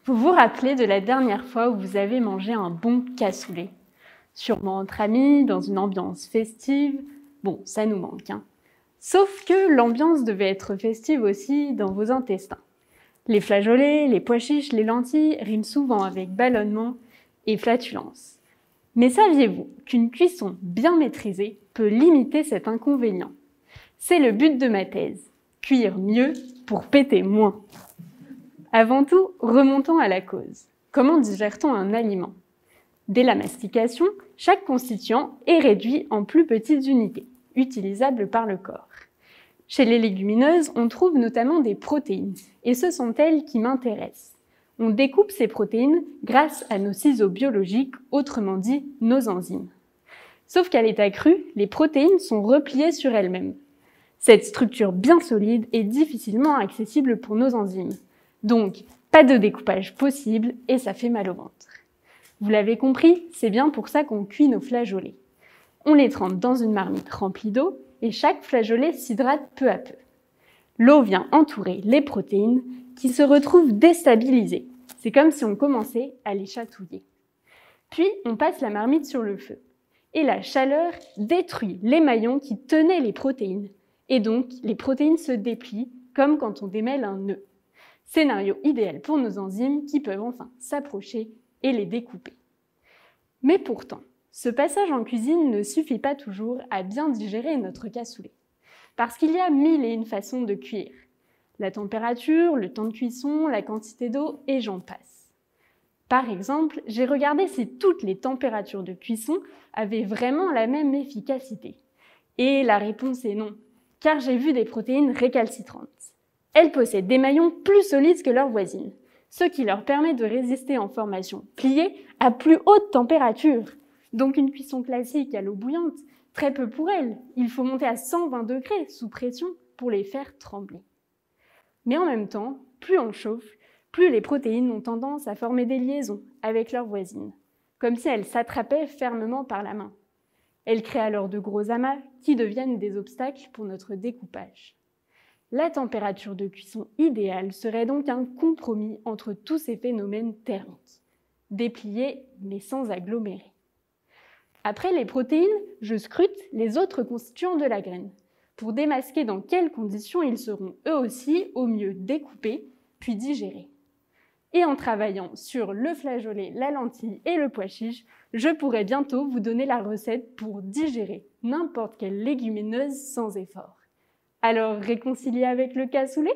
Vous vous rappelez de la dernière fois où vous avez mangé un bon cassoulet? Sûrement entre amis, dans une ambiance festive. Bon, ça nous manque, hein. Sauf que l'ambiance devait être festive aussi dans vos intestins. Les flageolets, les pois chiches, les lentilles riment souvent avec ballonnement et flatulence. Mais saviez-vous qu'une cuisson bien maîtrisée peut limiter cet inconvénient? C'est le but de ma thèse, cuire mieux pour péter moins. Avant tout, remontons à la cause. Comment digère-t-on un aliment? Dès la mastication, chaque constituant est réduit en plus petites unités, utilisables par le corps. Chez les légumineuses, on trouve notamment des protéines, et ce sont elles qui m'intéressent. On découpe ces protéines grâce à nos ciseaux biologiques, autrement dit nos enzymes. Sauf qu'à l'état cru, les protéines sont repliées sur elles-mêmes. Cette structure bien solide est difficilement accessible pour nos enzymes. Donc, pas de découpage possible et ça fait mal au ventre. Vous l'avez compris, c'est bien pour ça qu'on cuit nos flageolets. On les trempe dans une marmite remplie d'eau et chaque flageolet s'hydrate peu à peu. L'eau vient entourer les protéines qui se retrouvent déstabilisées. C'est comme si on commençait à les chatouiller. Puis, on passe la marmite sur le feu. Et la chaleur détruit les maillons qui tenaient les protéines. Et donc, les protéines se déplient comme quand on démêle un nœud. Scénario idéal pour nos enzymes qui peuvent enfin s'approcher et les découper. Mais pourtant, ce passage en cuisine ne suffit pas toujours à bien digérer notre cassoulet. Parce qu'il y a mille et une façons de cuire. La température, le temps de cuisson, la quantité d'eau et j'en passe. Par exemple, j'ai regardé si toutes les températures de cuisson avaient vraiment la même efficacité. Et la réponse est non, car j'ai vu des protéines récalcitrantes. Elles possèdent des maillons plus solides que leurs voisines, ce qui leur permet de résister en formation pliée à plus haute température. Donc une cuisson classique à l'eau bouillante, très peu pour elles. Il faut monter à 120 degrés sous pression pour les faire trembler. Mais en même temps, plus on chauffe, plus les protéines ont tendance à former des liaisons avec leurs voisines, comme si elles s'attrapaient fermement par la main. Elles créent alors de gros amas qui deviennent des obstacles pour notre découpage. La température de cuisson idéale serait donc un compromis entre tous ces phénomènes thermiques. Dépliés, mais sans agglomérer. Après les protéines, je scrute les autres constituants de la graine, pour démasquer dans quelles conditions ils seront eux aussi au mieux découpés, puis digérés. Et en travaillant sur le flageolet, la lentille et le pois chiche, je pourrai bientôt vous donner la recette pour digérer n'importe quelle légumineuse sans effort. Alors, réconcilié avec le cassoulet ?